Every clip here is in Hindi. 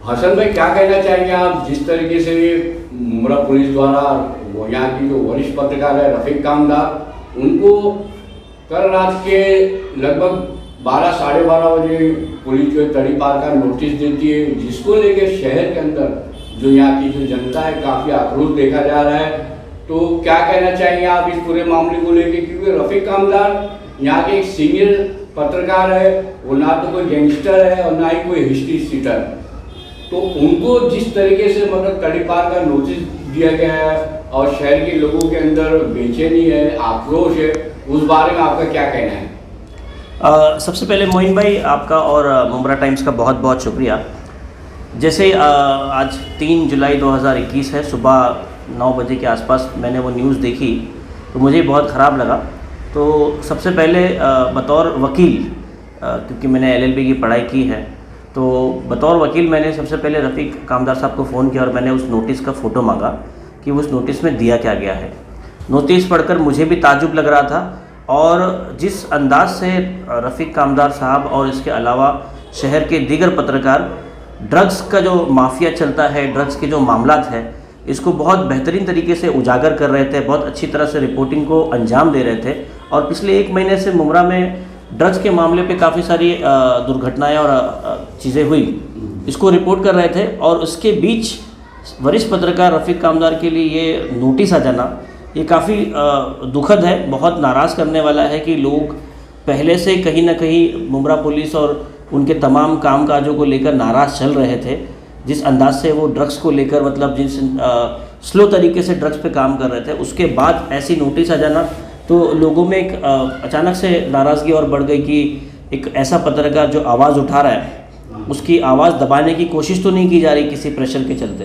हसन भाई, क्या कहना चाहेंगे आप जिस तरीके से मुमरा पुलिस द्वारा वो यहाँ की जो वरिष्ठ पत्रकार है रफीक कामदार, उनको कल रात के लगभग 12 साढ़े 12 बजे पुलिस जो तड़ी पार का नोटिस देती है, जिसको लेके शहर के अंदर जो यहाँ की जो जनता है काफ़ी आक्रोश देखा जा रहा है। तो क्या कहना चाहेंगे आप इस पूरे मामले को लेके, क्योंकि रफीक कामदार यहाँ के एक सीनियर पत्रकार है, वो ना तो कोई गैंगस्टर है और ना ही कोई हिस्ट्री सीटर, तो उनको जिस तरीके से मतलब तड़ी पार का नोटिस दिया गया है और शहर के लोगों के अंदर बेचैनी है, आक्रोश है, उस बारे में आपका क्या कहना है? सबसे पहले मोइन भाई, आपका और मुमरा टाइम्स का बहुत बहुत शुक्रिया। जैसे आज 3 जुलाई 2021 है, सुबह 9 बजे के आसपास मैंने वो न्यूज़ देखी तो मुझे बहुत ख़राब लगा। तो सबसे पहले बतौर वकील, क्योंकि मैंने LLB की पढ़ाई की है, तो बतौर वकील मैंने सबसे पहले रफ़ीक कामदार साहब को फ़ोन किया और मैंने उस नोटिस का फ़ोटो मांगा कि उस नोटिस में दिया क्या गया है। नोटिस पढ़कर मुझे भी ताज्जुब लग रहा था, और जिस अंदाज से रफ़ीक कामदार साहब और इसके अलावा शहर के दीगर पत्रकार ड्रग्स का जो माफिया चलता है, ड्रग्स के जो मामलात है, इसको बहुत बेहतरीन तरीके से उजागर कर रहे थे, बहुत अच्छी तरह से रिपोर्टिंग को अंजाम दे रहे थे। और पिछले 1 महीने से मुमरा में ड्रग्स के मामले पे काफ़ी सारी दुर्घटनाएं और चीज़ें हुई, इसको रिपोर्ट कर रहे थे। और उसके बीच वरिष्ठ पत्रकार रफ़ीक कामदार के लिए ये नोटिस आ जाना, ये काफ़ी दुखद है, बहुत नाराज़ करने वाला है कि लोग पहले से कहीं ना कहीं मुमरा पुलिस और उनके तमाम कामकाजों को लेकर नाराज़ चल रहे थे। जिस अंदाज से वो ड्रग्स को लेकर, मतलब जिस स्लो तरीके से ड्रग्स पे काम कर रहे थे, उसके बाद ऐसी नोटिस आ जाना तो लोगों में एक अचानक से नाराज़गी और बढ़ गई कि एक ऐसा पत्रकार जो आवाज़ उठा रहा है, उसकी आवाज़ दबाने की कोशिश तो नहीं की जा रही किसी प्रेशर के चलते।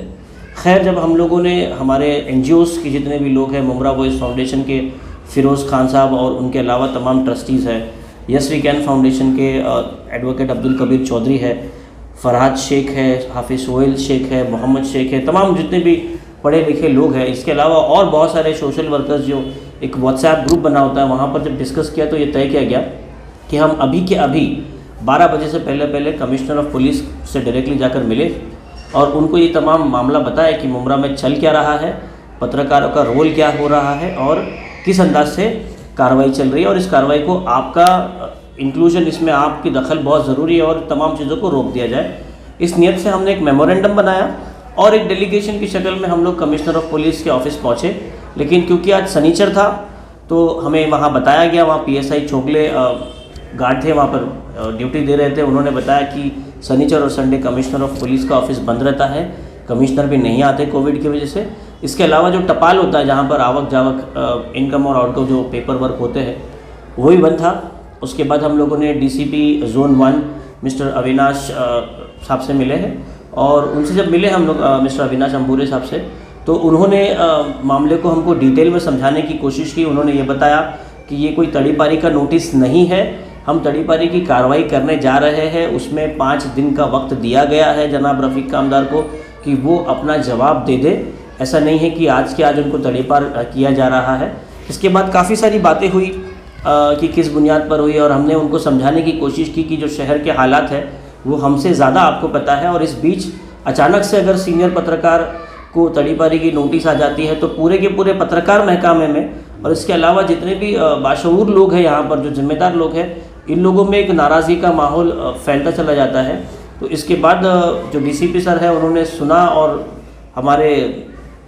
खैर, जब हम लोगों ने, हमारे NGOs के जितने भी लोग हैं, मुमरा वॉइस फाउंडेशन के फ़िरोज़ खान साहब और उनके अलावा तमाम ट्रस्टीज़ हैं, यस वी कैन फाउंडेशन के एडवोकेट अब्दुल कबीर चौधरी है, फरहाद शेख है, हाफिज़ सोहेल शेख है, मोहम्मद शेख है, तमाम जितने भी पढ़े लिखे लोग हैं, इसके अलावा और बहुत सारे सोशल वर्कर्स, जो एक WhatsApp ग्रुप बना होता है, वहाँ पर जब डिस्कस किया तो ये तय किया गया कि हम अभी के अभी 12 बजे से पहले कमिश्नर ऑफ पुलिस से डायरेक्टली जाकर मिले और उनको ये तमाम मामला बताया कि मुमरा में चल क्या रहा है, पत्रकारों का रोल क्या हो रहा है और किस अंदाज से कार्रवाई चल रही है, और इस कार्रवाई को आपका इंक्लूजन, इसमें आपकी दखल बहुत ज़रूरी है और तमाम चीज़ों को रोक दिया जाए। इस नियत से हमने एक मेमोरेंडम बनाया और एक डेलीगेशन की शक्ल में हम लोग कमिश्नर ऑफ पुलिस के ऑफिस पहुँचे। लेकिन क्योंकि आज शनिचर था तो हमें वहाँ बताया गया, वहाँ PSI छोगले गार्ड थे, वहाँ पर ड्यूटी दे रहे थे, उन्होंने बताया कि शनिचर और संडे कमिश्नर ऑफ पुलिस का ऑफिस बंद रहता है, कमिश्नर भी नहीं आते कोविड की वजह से। इसके अलावा जो टपाल होता है, जहाँ पर आवक जावक, इनकम और आउटकम जो पेपर वर्क होते हैं, वो भी बंद था। उसके बाद हम लोगों ने DCP Zone 1 मिस्टर अविनाश साहब से मिले हैं, और उनसे जब मिले हम लोग मिस्टर अविनाश अंबूरे साहब से, तो उन्होंने मामले को हमको डिटेल में समझाने की कोशिश की। उन्होंने ये बताया कि ये कोई तड़ीपारी का नोटिस नहीं है, हम तड़ीपारी की कार्रवाई करने जा रहे हैं, उसमें 5 दिन का वक्त दिया गया है जनाब रफ़ीक कामदार को कि वो अपना जवाब दे दे। ऐसा नहीं है कि आज के आज उनको तड़ीपार किया जा रहा है। इसके बाद काफ़ी सारी बातें हुई कि किस बुनियाद पर हुई, और हमने उनको समझाने की कोशिश की कि जो शहर के हालात है वो हमसे ज़्यादा आपको पता है, और इस बीच अचानक से अगर सीनियर पत्रकार को तड़ीपारी की नोटिस आ जाती है तो पूरे के पूरे पत्रकार महकमे में और इसके अलावा जितने भी बाशऊर लोग हैं यहाँ पर, जो जिम्मेदार लोग हैं, इन लोगों में एक नाराज़गी का माहौल फैलता चला जाता है। तो इसके बाद जो DCP सर है उन्होंने सुना और हमारे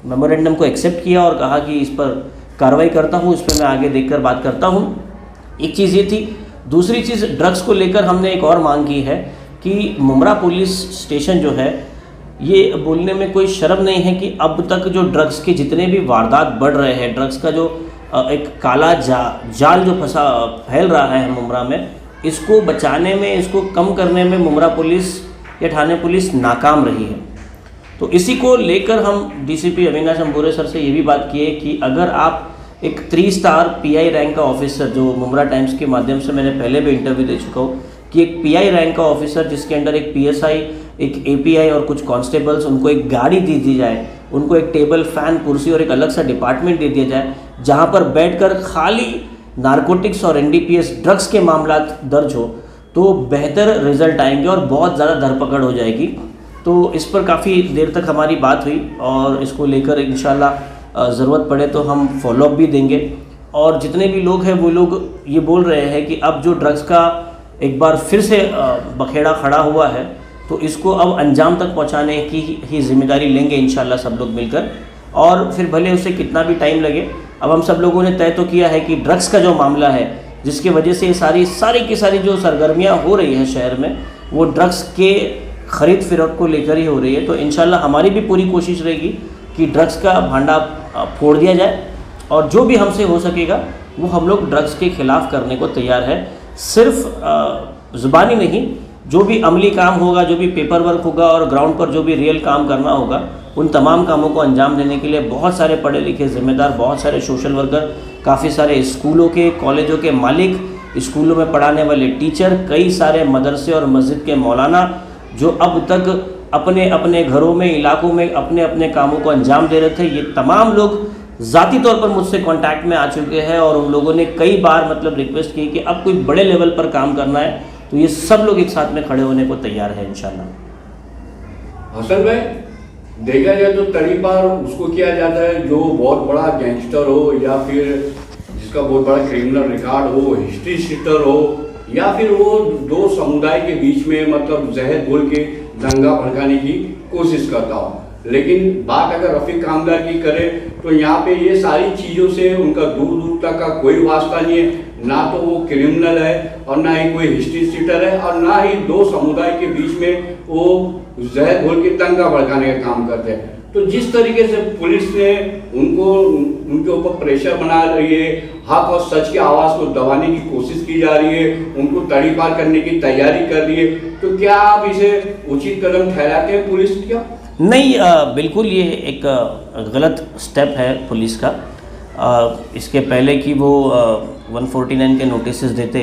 मेमोरेंडम को एक्सेप्ट किया और कहा कि इस पर कार्रवाई करता हूँ, इस पर मैं आगे देखकर बात करता हूँ। एक चीज़ ये थी। दूसरी चीज़, ड्रग्स को लेकर हमने एक और मांग की है कि मुमरा पुलिस स्टेशन जो है, ये बोलने में कोई शर्म नहीं है कि अब तक जो ड्रग्स के जितने भी वारदात बढ़ रहे हैं, ड्रग्स का जो एक काला जाल जो फैल रहा है मुमरा में, इसको बचाने में, इसको कम करने में मुमरा पुलिस या ठाणे पुलिस नाकाम रही है। तो इसी को लेकर हम DCP अविनाश अंबूरे सर से ये भी बात किए कि अगर आप एक 3 स्टार PI रैंक का ऑफिसर, जो मुमरा टाइम्स के माध्यम से मैंने पहले भी इंटरव्यू दे चुका हूँ, कि एक PI रैंक का ऑफिसर जिसके अंडर एक PSI, एक API और कुछ कांस्टेबल्स, उनको एक गाड़ी दे दी जाए, उनको एक टेबल, फैन, कुर्सी और एक अलग सा डिपार्टमेंट दे दिया जाए जहाँ पर बैठकर खाली नारकोटिक्स और NDPS ड्रग्स के मामला दर्ज हो, तो बेहतर रिजल्ट आएंगे और बहुत ज़्यादा धरपकड़ हो जाएगी। तो इस पर काफ़ी देर तक हमारी बात हुई और इसको लेकर इंशाल्लाह ज़रूरत पड़े तो हम फॉलोअप भी देंगे। और जितने भी लोग हैं वो लोग ये बोल रहे हैं कि अब जो ड्रग्स का एक बार फिर से बखेड़ा खड़ा हुआ है तो इसको अब अंजाम तक पहुंचाने की ही जिम्मेदारी लेंगे इंशाल्लाह सब लोग मिलकर। और फिर भले उसे कितना भी टाइम लगे, अब हम सब लोगों ने तय तो किया है कि ड्रग्स का जो मामला है जिसकी वजह से ये सारी की सारी जो सरगर्मियाँ हो रही हैं शहर में, वो ड्रग्स के ख़रीद फ़रोख्त को लेकर ही हो रही है। तो इंशाल्लाह हमारी भी पूरी कोशिश रहेगी कि ड्रग्स का भांडा फोड़ दिया जाए और जो भी हमसे हो सकेगा वो हम लोग ड्रग्स के ख़िलाफ़ करने को तैयार है। सिर्फ ज़ुबानी नहीं, जो भी अमली काम होगा, जो भी पेपर वर्क होगा और ग्राउंड पर जो भी रियल काम करना होगा, उन तमाम कामों को अंजाम देने के लिए बहुत सारे पढ़े लिखे ज़िम्मेदार, बहुत सारे सोशल वर्कर, काफ़ी सारे स्कूलों के, कॉलेजों के मालिक, स्कूलों में पढ़ाने वाले टीचर, कई सारे मदरसे और मस्जिद के मौलाना जो अब तक अपने अपने घरों में, इलाकों में अपने अपने कामों को अंजाम दे रहे थे, ये तमाम लोग ज़ाती तौर पर मुझसे कांटेक्ट में आ चुके हैं और उन लोगों ने कई बार मतलब रिक्वेस्ट की कि अब कोई बड़े लेवल पर काम करना है तो ये सब लोग एक साथ में खड़े होने को तैयार है इंशाल्लाह। हसन भाई, देखा जाए तो तरीपार उसको किया जाता है जो बहुत बड़ा गैंगस्टर हो या फिर जिसका बहुत बड़ा क्रिमिनल रिकॉर्ड हो, हिस्ट्री शीटर हो, या फिर वो दो समुदाय के बीच में मतलब जहर घोल के दंगा भड़काने की कोशिश करता हो। लेकिन बात अगर रफीक कामदार की करें तो यहाँ पे ये सारी चीज़ों से उनका दूर दूर तक का कोई वास्ता नहीं है। ना तो वो क्रिमिनल है और ना ही कोई हिस्ट्री शीटर है और ना ही दो समुदाय के बीच में वो जहर घोल के दंगा भड़काने का काम करते हैं। तो जिस तरीके से पुलिस ने उनके ऊपर प्रेशर बना रही है, हक और सच की आवाज़ को दबाने की कोशिश की जा रही है, उनको तड़ीपार करने की तैयारी कर रही है, तो क्या आप इसे उचित कदम ठहराते हैं पुलिस का? नहीं, बिल्कुल ये एक गलत स्टेप है पुलिस का। इसके पहले कि वो 149 के नोटिस देते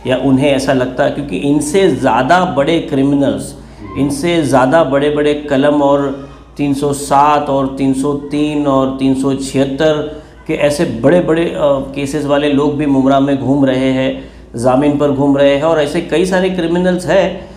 या उन्हें ऐसा लगता, क्योंकि इनसे ज़्यादा बड़े क्रिमिनल्स, इनसे ज़्यादा बड़े बड़े कलम और 307 और 303 और 376 के ऐसे बड़े बड़े केसेस वाले लोग भी मुमरा में घूम रहे हैं, जामीन पर घूम रहे हैं और ऐसे कई सारे क्रिमिनल्स हैं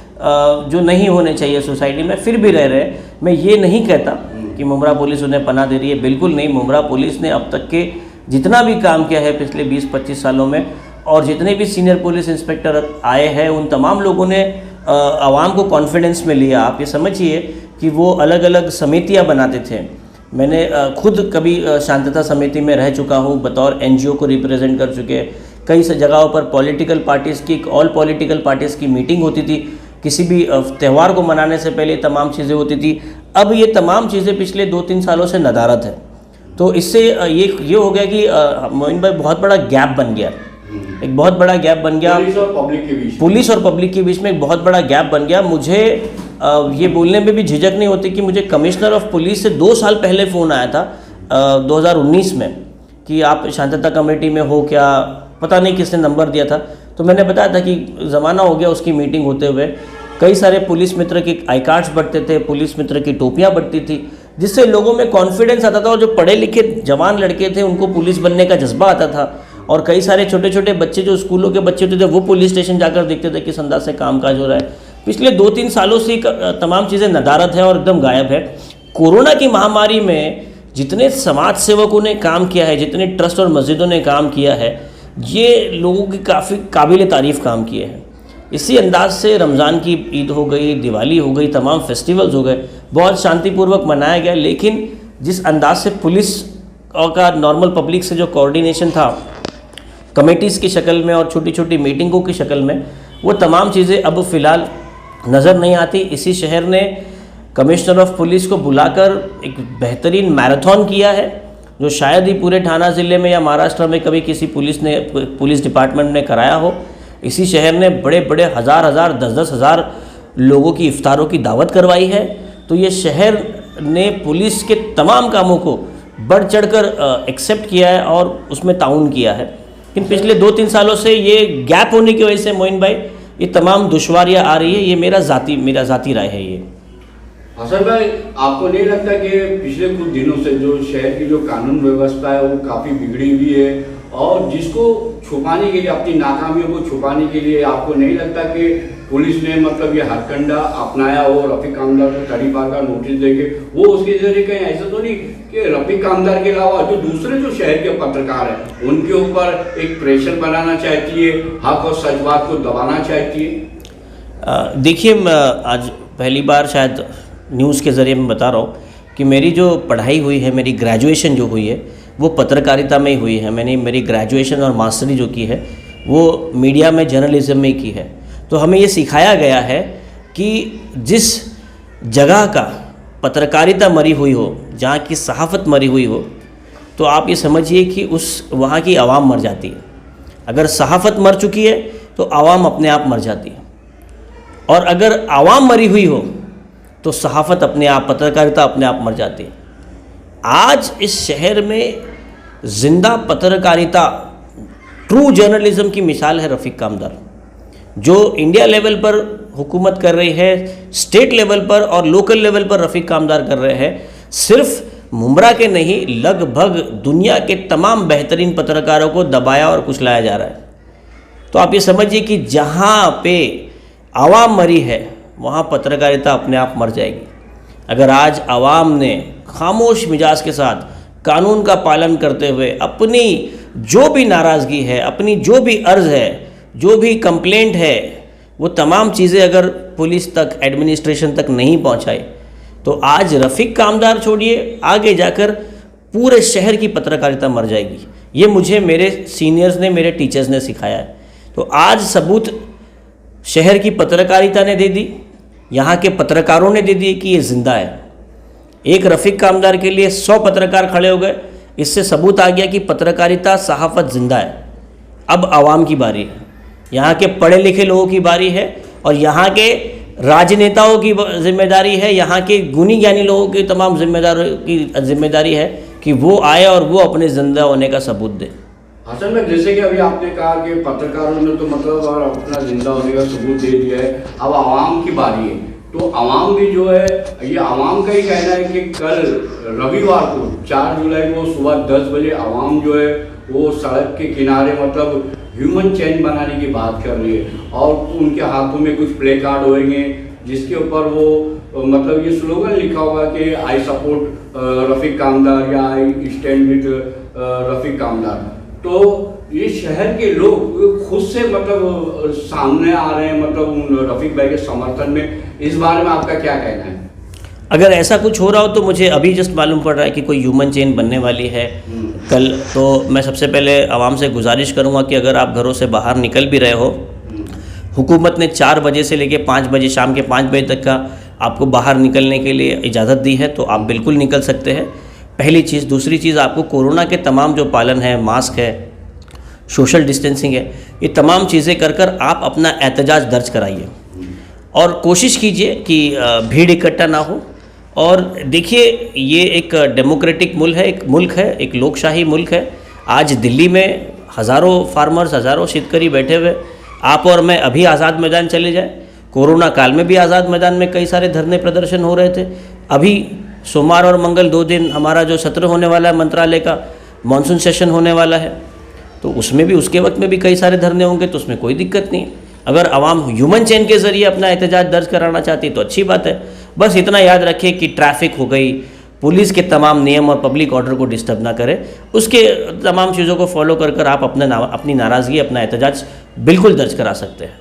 जो नहीं होने चाहिए सोसाइटी में, फिर भी रह रहे हैं। मैं ये नहीं कहता कि मुमरा पुलिस उन्हें पनाह दे रही है, बिल्कुल नहीं। मुमरा पुलिस ने अब तक के जितना भी काम किया है पिछले 20-25 सालों में और जितने भी सीनियर पुलिस इंस्पेक्टर आए हैं उन तमाम लोगों ने आवाम को कॉन्फिडेंस में लिया। आप ये समझिए कि वो अलग अलग समितियां बनाते थे। मैंने खुद कभी शांतता समिति में रह चुका हूँ, बतौर NGO को रिप्रेजेंट कर चुके। कई जगहों पर पॉलिटिकल पार्टीज़ की, ऑल पॉलिटिकल पार्टीज़ की मीटिंग होती थी, किसी भी त्यौहार को मनाने से पहले तमाम चीज़ें होती थी। अब ये तमाम चीज़ें पिछले 2-3 सालों से नदारत है। तो इससे ये हो गया कि मोइन भाई बहुत बड़ा गैप बन गया, एक बहुत बड़ा गैप बन गया पुलिस और पब्लिक के बीच में एक बहुत बड़ा गैप बन गया। मुझे ये बोलने में भी झिझक नहीं होती कि मुझे कमिश्नर ऑफ पुलिस से 2 साल पहले फ़ोन आया था 2019 में कि आप शांतता कमेटी में हो क्या, पता नहीं किसने नंबर दिया था। तो मैंने बताया था कि ज़माना हो गया उसकी मीटिंग होते हुए। कई सारे पुलिस मित्र के आई कार्ड्स बढ़ते थे, पुलिस मित्र की टोपियाँ बढ़ती थी, जिससे लोगों में कॉन्फिडेंस आता था और जो पढ़े लिखे जवान लड़के थे उनको पुलिस बनने का जज्बा आता था। और कई सारे छोटे छोटे बच्चे जो स्कूलों के बच्चे होते थे वो पुलिस स्टेशन जाकर देखते थे किस अंदाज से कामकाज हो रहा है। पिछले 2-3 सालों से तमाम चीज़ें नदारत है और एकदम गायब है। कोरोना की महामारी में जितने समाज सेवकों ने काम किया है, जितने ट्रस्ट और मस्जिदों ने काम किया है, ये लोगों की काफ़ी काबिल तारीफ़ काम किए हैं। इसी अंदाज से रमज़ान की ईद हो गई, दिवाली हो गई, तमाम फेस्टिवल्स हो गए, बहुत शांतिपूर्वक मनाया गया। लेकिन जिस अंदाज से पुलिस का नॉर्मल पब्लिक से जो कोऑर्डिनेशन था कमेटीज़ की शक्ल में और छोटी छोटी मीटिंगों की शक्ल में, वो तमाम चीज़ें अब फ़िलहाल नज़र नहीं आती। इसी शहर ने कमिश्नर ऑफ पुलिस को बुलाकर एक बेहतरीन मैराथन किया है जो शायद ही पूरे ठाणा ज़िले में या महाराष्ट्र में कभी किसी पुलिस डिपार्टमेंट ने कराया हो। इसी शहर ने बड़े बड़े हज़ार 10-10 हज़ार लोगों की इफ्तारों की दावत करवाई है। तो ये शहर ने पुलिस के तमाम कामों को बढ़ चढ़कर एक्सेप्ट किया है और उसमें ताउन किया है। लेकिन पिछले 2-3 सालों से ये गैप होने की वजह से मोइन भाई ये तमाम दुश्वारियाँ आ रही है। ये मेरा ज़ाती राय है। ये हसन भाई, आपको नहीं लगता कि पिछले कुछ दिनों से जो शहर की जो कानून व्यवस्था है वो काफ़ी बिगड़ी हुई है और जिसको छुपाने के लिए, अपनी नाकामियों को छुपाने के लिए, आपको नहीं लगता कि पुलिस ने मतलब ये हथकंडा अपनाया हो रफीक कामदार को 35 का नोटिस देके, वो उसके जरिए कहीं ऐसा तो नहीं कि रफीक कामदार के अलावा जो दूसरे जो शहर के पत्रकार हैं उनके ऊपर एक प्रेशर बनाना चाहती है, हक और सच बात को दबाना चाहती है? देखिए, आज पहली बार शायद न्यूज़ के ज़रिए मैं बता रहा हूँ कि मेरी जो पढ़ाई हुई है, मेरी ग्रेजुएशन जो हुई है वो पत्रकारिता में ही हुई है। मैंने मेरी ग्रेजुएशन और मास्टरी जो की है वो मीडिया में जर्नलिज्म में की है। तो हमें ये सिखाया गया है कि जिस जगह का पत्रकारिता मरी हुई हो, जहाँ की सहाफ़त मरी हुई हो, तो आप ये समझिए कि उस वहाँ की आवाम मर जाती है। अगर सहाफ़त मर चुकी है तो आवाम अपने आप मर जाती है, और अगर आवाम मरी हुई हो तो सहाफ़त अपने आप, पत्रकारिता अपने आप मर जाती है। आज इस शहर में जिंदा पत्रकारिता, ट्रू जर्नलिज्म की मिसाल है रफ़ीक कामदार, जो इंडिया लेवल पर हुकूमत कर रही है, स्टेट लेवल पर और लोकल लेवल पर रफ़ीक कामदार कर रहे हैं। सिर्फ मुमरा के नहीं, लगभग दुनिया के तमाम बेहतरीन पत्रकारों को दबाया और कुचलाया जा रहा है। तो आप ये समझिए कि जहाँ पे आवाम मरी है वहाँ पत्रकारिता अपने आप मर जाएगी। अगर आज आवाम ने खामोश मिजाज के साथ कानून का पालन करते हुए अपनी जो भी नाराज़गी है, अपनी जो भी अर्ज़ है, जो भी कंप्लेंट है, वो तमाम चीज़ें अगर पुलिस तक, एडमिनिस्ट्रेशन तक नहीं पहुंचाई, तो आज रफ़ीक कामदार छोड़िए, आगे जाकर पूरे शहर की पत्रकारिता मर जाएगी। ये मुझे मेरे सीनियर्स ने, मेरे टीचर्स ने सिखाया है। तो आज सबूत शहर की पत्रकारिता ने दे दी, यहाँ के पत्रकारों ने दे दिए कि ये ज़िंदा है। एक रफ़ीक कामदार के लिए 100 पत्रकार खड़े हो गए, इससे सबूत आ गया कि पत्रकारिता, सहाफ़त ज़िंदा है। अब आवाम की बारी है, यहाँ के पढ़े लिखे लोगों की बारी है, और यहाँ के राजनेताओं की जिम्मेदारी है, यहाँ के गुणी ज्ञानी लोगों की तमाम जिम्मेदारों की जिम्मेदारी है कि वो आए और वो अपने ज़िंदा होने का सबूत दें। असल में जैसे कि अभी आपने कहा कि पत्रकारों ने तो मतलब और अपना जिंदा होने का सबूत दे दिया है, अब आवाम की बारी है। तो आवाम भी जो है, ये आवाम का ही कहना है कि कल रविवार को 4 जुलाई को सुबह 10 बजे आवाम जो है वो सड़क के किनारे मतलब ह्यूमन चेन बनाने की बात कर रही है, और उनके हाथों में कुछ प्ले कार्ड होंगे जिसके ऊपर वो मतलब ये स्लोगन लिखा होगा कि आई सपोर्ट रफ़ीक कामदार या आई स्टैंड विद रफ़ीक कामदार। तो ये शहर के लोग खुद से मतलब सामने आ रहे हैं मतलब उन रफ़ीक भाई के समर्थन में। इस बारे में आपका क्या कहना है? अगर ऐसा कुछ हो रहा हो तो मुझे अभी जस्ट मालूम पड़ रहा है कि कोई ह्यूमन चेन बनने वाली है कल। तो मैं सबसे पहले आवाम से गुजारिश करूंगा कि अगर आप घरों से बाहर निकल भी रहे हो, हुकूमत ने 4 बजे से लेकर 5 बजे, शाम के 5 बजे तक का आपको बाहर निकलने के लिए इजाज़त दी है, तो आप बिल्कुल निकल सकते हैं। पहली चीज़। दूसरी चीज़, आपको कोरोना के तमाम जो पालन है, मास्क है, सोशल डिस्टेंसिंग है, ये तमाम चीज़ें कर कर आप अपना एहतजाज दर्ज कराइए, और कोशिश कीजिए कि भीड़ इकट्ठा ना हो। और देखिए, ये एक डेमोक्रेटिक मुल्क है, एक लोकशाही मुल्क है। आज दिल्ली में हज़ारों फार्मर्स, हज़ारों शेतकरी बैठे हुए, आप और मैं अभी आज़ाद मैदान चले जाए। कोरोना काल में भी आज़ाद मैदान में कई सारे धरने प्रदर्शन हो रहे थे। अभी सोमवार और मंगल 2 दिन हमारा जो सत्र होने वाला है, मंत्रालय का मानसून सेशन होने वाला है, तो उसमें भी, उसके वक्त में भी कई सारे धरने होंगे, तो उसमें कोई दिक्कत नहीं। अगर आवाम ह्यूमन चेन के ज़रिए अपना एहतजाज दर्ज कराना चाहती है तो अच्छी बात है। बस इतना याद रखें कि ट्रैफिक हो गई, पुलिस के तमाम नियम और पब्लिक ऑर्डर को डिस्टर्ब ना करें, उसके तमाम चीज़ों को फॉलो कर कर आप अपनी नाराज़गी, अपना एहतजाज बिल्कुल दर्ज करा सकते हैं।